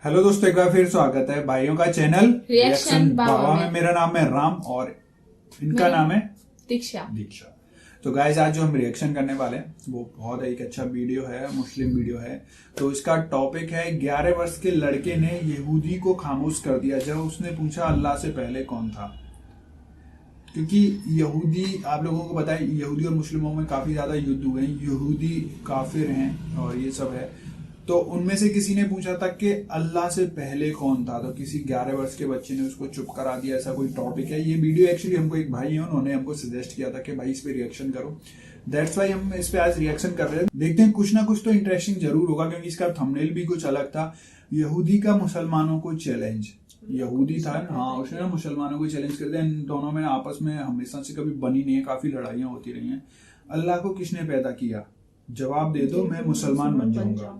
Hello दोस्तों, एक बार फिर स्वागत है भाइयों का चैनल रिएक्शन बाबा में। मेरा नाम है राम और इनका नाम है दीक्षा। तो गाइस, आज जो हम रिएक्शन करने वाले हैं वो बहुत एक अच्छा वीडियो है, मुस्लिम वीडियो है। तो इसका टॉपिक है 11 वर्ष के लड़के ने यहूदी को खामोश कर दिया जब उसने पूछा अल्लाह से पहले कौन था। क्योंकि यहूदी, आप लोगों को पता है, यहूदी और मुस्लिमों में काफी ज्यादा युद्ध हुए हैं, यहूदी काफिर हैं और ये सब है। तो उनमें से किसी ने पूछा था कि अल्लाह से पहले कौन था, तो किसी 11 वर्ष के बच्चे ने उसको चुप करा दिया। ऐसा कोई टॉपिक है। ये वीडियो एक्चुअली हमको एक भाई है, उन्होंने हमको सजेस्ट किया था कि भाई इस पे रिएक्शन करो। दैट्स वाई हम इस पे आज रिएक्शन कर रहे हैं। देखते हैं, कुछ ना कुछ तो इंटरेस्टिंग जरूर होगा, क्योंकि इसका थंबनेल भी कुछ अलग था। यहूदी का मुसलमानों को चैलेंज। यहूदी था, हाँ, उसने ना मुसलमानों को चैलेंज कर दिया। इन दोनों में आपस में हमेशा से कभी बनी नहीं है, काफी लड़ाइयां होती रही हैं। अल्लाह को किसने पैदा किया, जवाब दे दो, मैं मुसलमान बन जाऊंगा।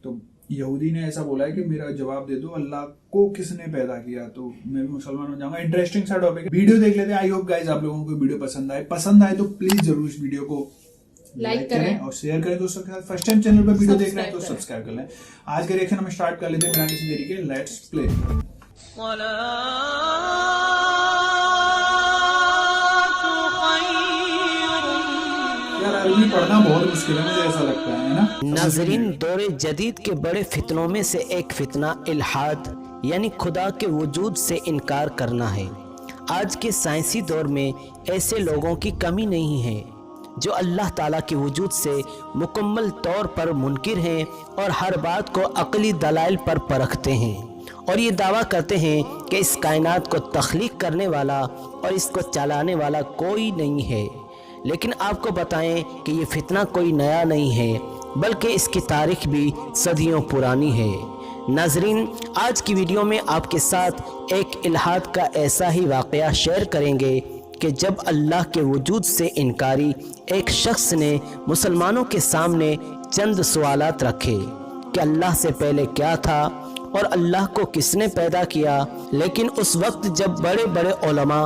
तो यहूदी ने ऐसा बोला है कि मेरा जवाब दे दो, अल्लाह को किसने पैदा किया तो मैं भी मुसलमान हो जाऊंगा। इंटरेस्टिंग सा टॉपिक है, वीडियो देख लेते हैं। आई होप गाइस आप लोगों को वीडियो पसंद आए तो प्लीज जरूर इस वीडियो को लाइक करें और शेयर करें दोस्तों के साथ। फर्स्ट टाइम चैनल पर वीडियो देख रहे हैं तो सब्सक्राइब कर लें। आज के रिएक्शन हम स्टार्ट कर लेते हैं बिना किसी देरी के। Let's play. अरबी पढ़ना बहुत मुश्किल है, मुझे ऐसा लगता है ना। नाज़रीन, दौरे जदीद के बड़े फितनों में से एक फितना इल्हाद यानी खुदा के वजूद से इनकार करना है। आज के साइंसी दौर में ऐसे लोगों की कमी नहीं है जो अल्लाह ताला के वजूद से मुकम्मल तौर पर मुनकिर हैं और हर बात को अक़ली दलाइल पर परखते हैं और ये दावा करते हैं कि इस कायनात को तख्लीक करने वाला और इसको चलाने वाला कोई नहीं है। लेकिन आपको बताएं कि ये फितना कोई नया नहीं है, बल्कि इसकी तारीख भी सदियों पुरानी है। नाजरीन, आज की वीडियो में आपके साथ एक इल्हाद का ऐसा ही वाक़या शेयर करेंगे कि जब अल्लाह के वजूद से इनकारी एक शख्स ने मुसलमानों के सामने चंद सवालात रखे कि अल्लाह से पहले क्या था और अल्लाह को किसने पैदा किया। लेकिन उस वक्त जब बड़े बड़े उलमा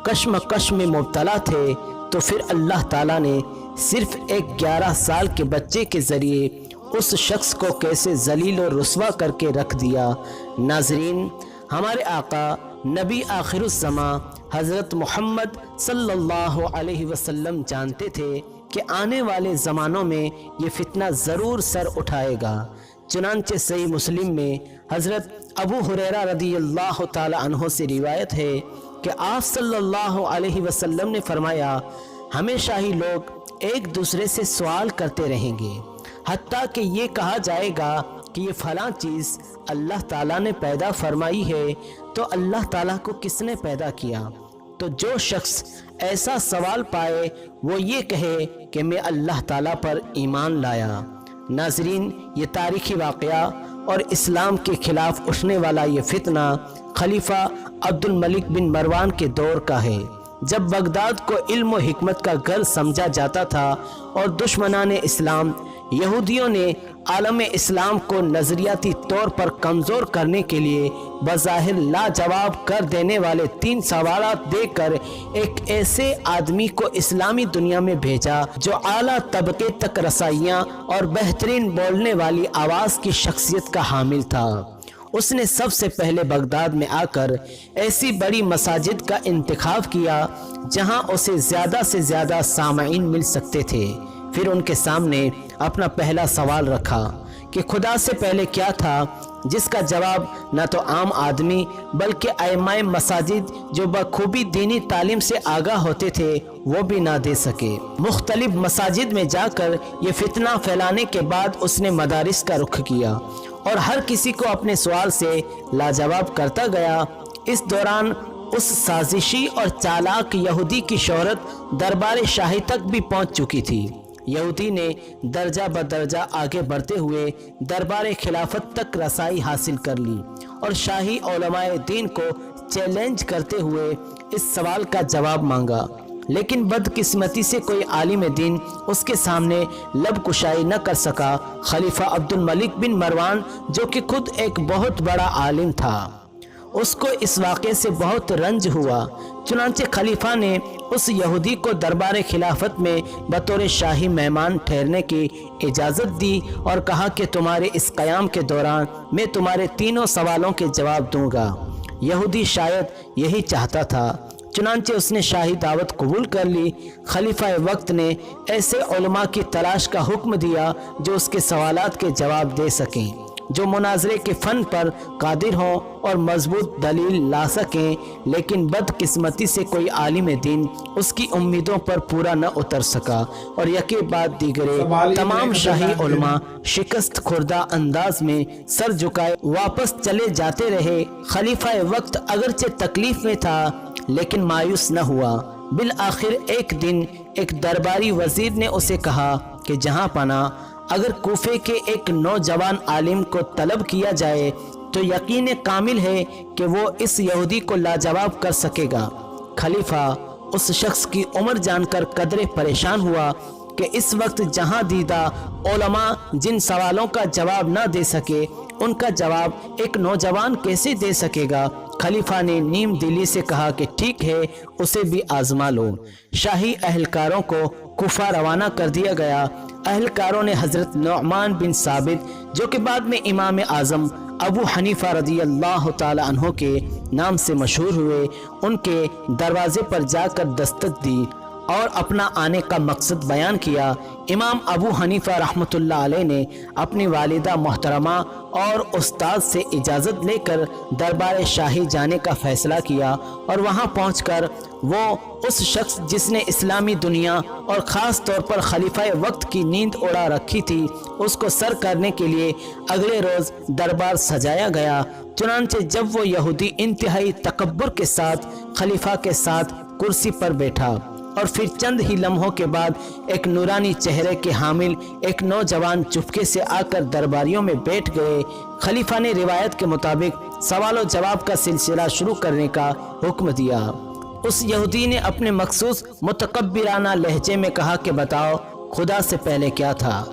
कश्मकश में मुब्तला थे तो फिर अल्लाह ताला ने सिर्फ एक 11 साल के बच्चे के ज़रिए उस शख्स को कैसे जलील और रुस्वा करके रख दिया। नाजरीन, हमारे आका नबी आखिरुज़्ज़मा हज़रत मोहम्मद सल्लल्लाहु अलैहि वसल्लम जानते थे कि आने वाले ज़मानों में ये फितना ज़रूर सर उठाएगा। चुनांचे सही मुस्लिम में हज़रत अबू हुरैरा रदियल्लाहु ताला अन्हो से रिवायत है कि आप सल्लल्लाहु अलैहि वसल्लम ने फरमाया, हमेशा ही लोग एक दूसरे से सवाल करते रहेंगे, हत्ता कि ये कहा जाएगा कि ये फलां चीज़ अल्लाह ताला ने पैदा फरमाई है, तो अल्लाह ताला को किसने पैदा किया। तो जो शख्स ऐसा सवाल पाए वो ये कहे कि मैं अल्लाह ताला पर ईमान लाया। नाजरीन, ये तारीख़ी वाक़या और इस्लाम के ख़िलाफ़ उठने वाला ये फितना खलीफा अब्दुल मलिक बिन मरवान के दौर का है, जब बगदाद को इल्म व हिकमत का घर समझा जाता था और दुश्मनाने इस्लाम यहूदियों ने आलम इस्लाम को नज़रियाती तौर पर कमज़ोर करने के लिए बज़ाहिर लाजवाब कर देने वाले 3 सवालात देकर एक ऐसे आदमी को इस्लामी दुनिया में भेजा जो आला तबके तक रसाइयाँ और बेहतरीन बोलने वाली आवाज़ की शख्सियत का हामिल था। उसने सबसे पहले बगदाद में आकर ऐसी बड़ी मसाजिद का इंतखाब किया जहां उसे ज़्यादा से ज़्यादा सामईन मिल सकते थे। फिर उनके सामने अपना पहला सवाल रखा कि खुदा से पहले क्या था, जिसका जवाब न तो आम आदमी बल्कि आइमाए मसाजिद जो बखूबी दीनी तालीम से आगाह होते थे वो भी ना दे सके। मुख्तलिफ मसाजिद में जाकर ये फितना फैलाने के बाद उसने मदारिस का रुख किया और हर किसी को अपने सवाल से लाजवाब करता गया। इस दौरान उस साजिशी और चालाक यहूदी की शोहरत दरबार शाही तक भी पहुंच चुकी थी। यहूदी ने दर्जा बदर्जा आगे बढ़ते हुए दरबार खिलाफत तक रसाई हासिल कर ली और शाही उलमाए दीन को चैलेंज करते हुए इस सवाल का जवाब मांगा। लेकिन बदकिस्मती से कोई आलिम दीन उसके सामने लब कुशाई न कर सका। खलीफा अब्दुल मलिक बिन मरवान, जो कि खुद एक बहुत बड़ा आलिम था, اس کو اس واقعے سے بہت رنج ہوا۔ چنانچہ خلیفہ نے اس یہودی کو دربار خلافت میں بطور شاہی مہمان ٹھہرنے کی اجازت دی اور کہا کہ تمہارے اس قیام کے دوران میں تمہارے تینوں سوالوں کے جواب دوں گا۔ یہودی شاید یہی چاہتا تھا، چنانچہ اس نے شاہی دعوت قبول کر لی۔ خلیفہ وقت نے ایسے علماء کی تلاش کا حکم دیا جو اس کے سوالات کے جواب دے سکیں، جو مناظرے کے فن پر قادر ہوں اور مضبوط دلیل لا سکیں، لیکن بدقسمتی سے کوئی عالم دین اس کی امیدوں پر پورا نہ اتر سکا اور یکے بعد دیگرے تمام شاہی علماء شکست خوردہ انداز میں سر جھکائے واپس چلے جاتے رہے۔ خلیفہ وقت اگرچہ تکلیف میں تھا لیکن مایوس نہ ہوا۔ بالآخر ایک دن ایک درباری وزیر نے اسے کہا کہ جہاں پناہ، اگر کوفے کے ایک نوجوان عالم کو طلب کیا جائے تو یقین کامل ہے کہ وہ اس یہودی کو لاجواب کر سکے گا۔ خلیفہ اس شخص کی عمر جان کر قدرے پریشان ہوا کہ اس وقت جہاں دیدہ علماء جن سوالوں کا جواب نہ دے سکے ان کا جواب ایک نوجوان کیسے دے سکے گا۔ خلیفہ نے نیم دلی سے کہا کہ ٹھیک ہے، اسے بھی آزما لو۔ شاہی اہلکاروں کو کوفہ روانہ کر دیا گیا۔ اہلکاروں نے حضرت نعمان بن ثابت، جو کہ بعد میں امام اعظم ابو حنیفہ رضی اللہ تعالی عنہ کے نام سے مشہور ہوئے، ان کے دروازے پر جا کر دستک دی اور اپنا آنے کا مقصد بیان کیا۔ امام ابو حنیفہ رحمۃ اللہ علیہ نے اپنی والدہ محترمہ اور استاد سے اجازت لے کر دربار شاہی جانے کا فیصلہ کیا اور وہاں پہنچ کر وہ اس شخص جس نے اسلامی دنیا اور خاص طور پر خلیفہ وقت کی نیند اڑا رکھی تھی اس کو سر کرنے کے لیے اگلے روز دربار سجایا گیا۔ چنانچہ جب وہ یہودی انتہائی تکبر کے ساتھ خلیفہ کے ساتھ کرسی پر بیٹھا اور پھر چند ہی لمحوں کے بعد ایک نورانی چہرے کے حامل ایک نوجوان چپکے سے آ کر درباریوں میں بیٹھ گئے، خلیفہ نے روایت کے مطابق سوال و جواب کا سلسلہ شروع کرنے کا حکم دیا۔ اس یہودی نے اپنے مخصوص متکبرانہ لہجے میں کہا کہ بتاؤ خدا سے پہلے کیا تھا؟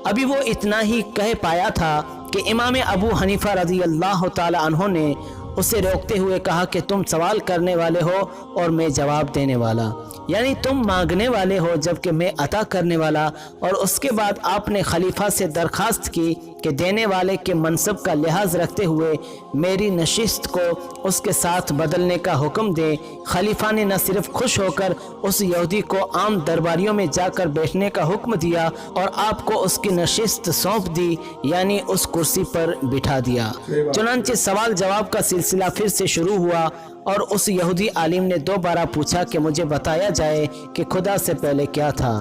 ابھی وہ اتنا ہی کہہ پایا تھا کہ امام ابو حنیفہ رضی اللہ تعالی عنہ نے اسے روکتے ہوئے کہا کہ تم سوال کرنے والے ہو اور میں جواب دینے والا، یعنی تم مانگنے والے ہو جبکہ میں عطا کرنے والا۔ اور اس کے بعد آپ نے خلیفہ سے درخواست کی کہ دینے والے کے منصب کا لحاظ رکھتے ہوئے میری نشست کو اس کے ساتھ بدلنے کا حکم دے۔ خلیفہ نے نہ صرف خوش ہو کر اس یہودی کو عام درباریوں میں جا کر بیٹھنے کا حکم دیا اور آپ کو اس کی نشست سونپ دی، یعنی اس کرسی پر بٹھا دیا۔ چنانچہ سوال جواب کا سلسلہ پھر سے شروع ہوا اور اس یہودی عالم نے دوبارہ پوچھا کہ مجھے بتایا جائے کہ خدا سے پہلے کیا تھا۔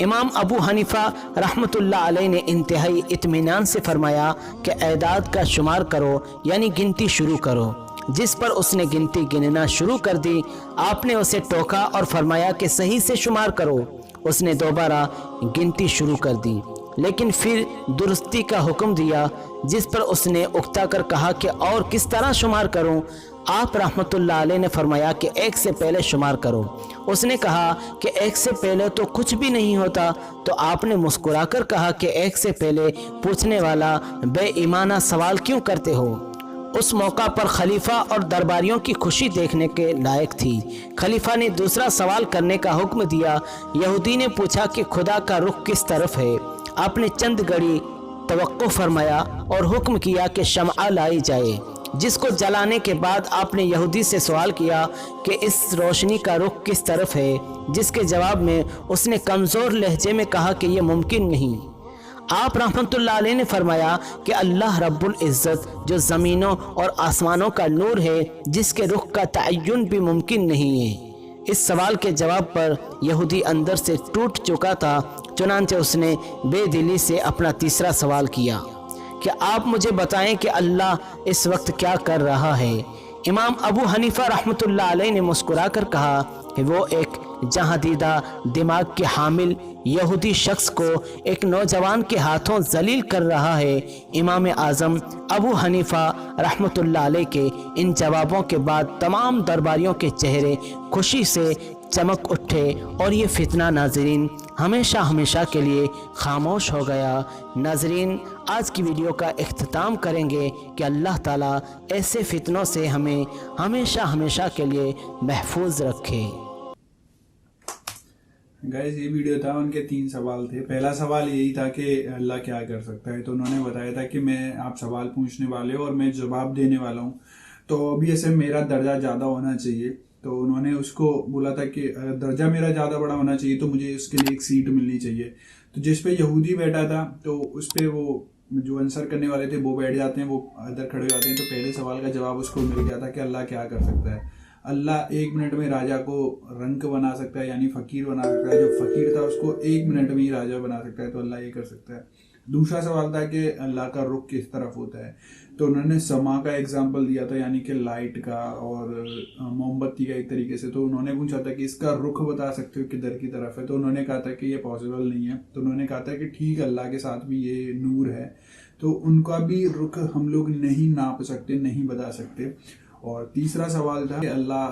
امام ابو حنیفہ رحمۃ اللہ علیہ نے انتہائی اطمینان سے فرمایا کہ اعداد کا شمار کرو، یعنی گنتی شروع کرو۔ جس پر اس نے گنتی گننا شروع کر دی، آپ نے اسے ٹوکا اور فرمایا کہ صحیح سے شمار کرو۔ اس نے دوبارہ گنتی شروع کر دی لیکن پھر درستی کا حکم دیا، جس پر اس نے اکتا کر کہا کہ اور کس طرح شمار کروں؟ آپ رحمت اللہ علیہ نے فرمایا کہ ایک سے پہلے شمار کرو۔ اس نے کہا کہ ایک سے پہلے تو کچھ بھی نہیں ہوتا، تو آپ نے مسکرا کر کہا کہ ایک سے پہلے پوچھنے والا بے ایمانہ سوال کیوں کرتے ہو؟ اس موقع پر خلیفہ اور درباریوں کی خوشی دیکھنے کے لائق تھی۔ خلیفہ نے دوسرا سوال کرنے کا حکم دیا۔ یہودی نے پوچھا کہ خدا کا رخ کس طرف ہے؟ آپ نے چند گھڑی توقع فرمایا اور حکم کیا کہ شمع لائی جائے، جس کو جلانے کے بعد آپ نے یہودی سے سوال کیا کہ اس روشنی کا رخ کس طرف ہے، جس کے جواب میں اس نے کمزور لہجے میں کہا کہ یہ ممکن نہیں۔ آپ رحمت اللہ علیہ نے فرمایا کہ اللہ رب العزت جو زمینوں اور آسمانوں کا نور ہے، جس کے رخ کا تعین بھی ممکن نہیں ہے۔ اس سوال کے جواب پر یہودی اندر سے ٹوٹ چکا تھا، چنانچہ اس نے بے دلی سے اپنا تیسرا سوال کیا کہ آپ مجھے بتائیں کہ اللہ اس وقت کیا کر رہا ہے؟ امام ابو حنیفہ رحمۃ اللہ علیہ نے مسکرا کر کہا کہ وہ ایک جہاں دیدہ دماغ کے حامل یہودی شخص کو ایک نوجوان کے ہاتھوں ذلیل کر رہا ہے۔ امام اعظم ابو حنیفہ رحمۃ اللہ علیہ کے ان جوابوں کے بعد تمام درباریوں کے چہرے خوشی سے چمک اٹھے اور یہ فتنہ ناظرین हमेशा हमेशा के लिए खामोश हो गया। नाजरीन, आज की वीडियो का इख्तिताम करेंगे कि अल्लाह ताला ऐसे फितनों से हमें हमेशा हमेशा के लिए महफूज रखे। गाइस, ये वीडियो था, उनके 3 सवाल थे। पहला सवाल यही था कि अल्लाह क्या कर सकता है, तो उन्होंने बताया था कि मैं आप सवाल पूछने वाले हो और मैं जवाब देने वाला हूँ, तो अभी ऐसे मेरा दर्जा ज़्यादा होना चाहिए। तो उन्होंने उसको बोला था कि दर्जा मेरा ज़्यादा बड़ा होना चाहिए तो मुझे उसके लिए एक सीट मिलनी चाहिए। तो जिस पे यहूदी बैठा था तो उस पे वो जो आंसर करने वाले थे वो बैठ जाते हैं, वो इधर खड़े हो जाते हैं। तो पहले सवाल का जवाब उसको मिल गया था कि अल्लाह क्या कर सकता है। अल्लाह 1 मिनट में राजा को रंक बना सकता है, यानी फकीर बना सकता है। जो फकीर था उसको 1 मिनट में ही राजा बना सकता है, तो अल्लाह ये कर सकता है। दूसरा सवाल था कि अल्लाह का रुख किस तरफ होता है, तो उन्होंने समा का एग्जाम्पल दिया था, यानी कि लाइट का और मोमबत्ती का एक तरीके से। तो उन्होंने पूछा था कि इसका रुख बता सकते हो किधर की तरफ है, तो उन्होंने कहा था कि ये पॉसिबल नहीं है। तो उन्होंने कहा था कि ठीक, अल्लाह के साथ भी ये नूर है, तो उनका भी रुख हम लोग नहीं नाप सकते, नहीं बता सकते। और तीसरा सवाल था कि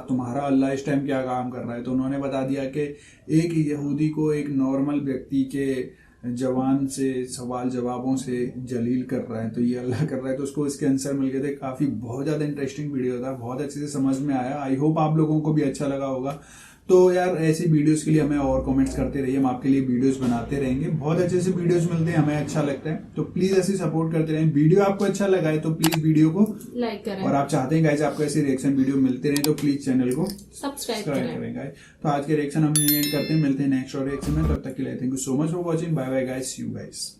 तुम्हारा अल्लाह इस टाइम क्या काम कर रहा है, तो उन्होंने बता दिया कि एक यहूदी को एक नॉर्मल व्यक्ति के जवान से सवाल जवाबों से जलील कर रहा है, तो ये अल्लाह कर रहा है। तो उसको इसके आंसर मिल गए थे। काफ़ी बहुत ज़्यादा इंटरेस्टिंग वीडियो था, बहुत अच्छे से समझ में आया। आई होप आप लोगों को भी अच्छा लगा होगा। तो यार, ऐसी वीडियोस के लिए हमें और कमेंट्स करते रहिए, हम आपके लिए वीडियोस बनाते रहेंगे। बहुत अच्छे से वीडियोस मिलते हैं, हमें अच्छा लगता है, तो प्लीज ऐसे सपोर्ट करते रहें। वीडियो आपको अच्छा लगा है तो प्लीज वीडियो को लाइक करें, और आप चाहते हैं गाइस आपको ऐसे रिएक्शन वीडियो मिलते रहे तो प्लीज चैनल को सब्सक्राइब करें गाइस। तो आज के रिएक्शन हम यही एंड करते हैं, मिलते हैं नेक्स्ट और रिएक्शन में। तब तक के लिए thank you so much for watching. Bye bye guys, see you guys.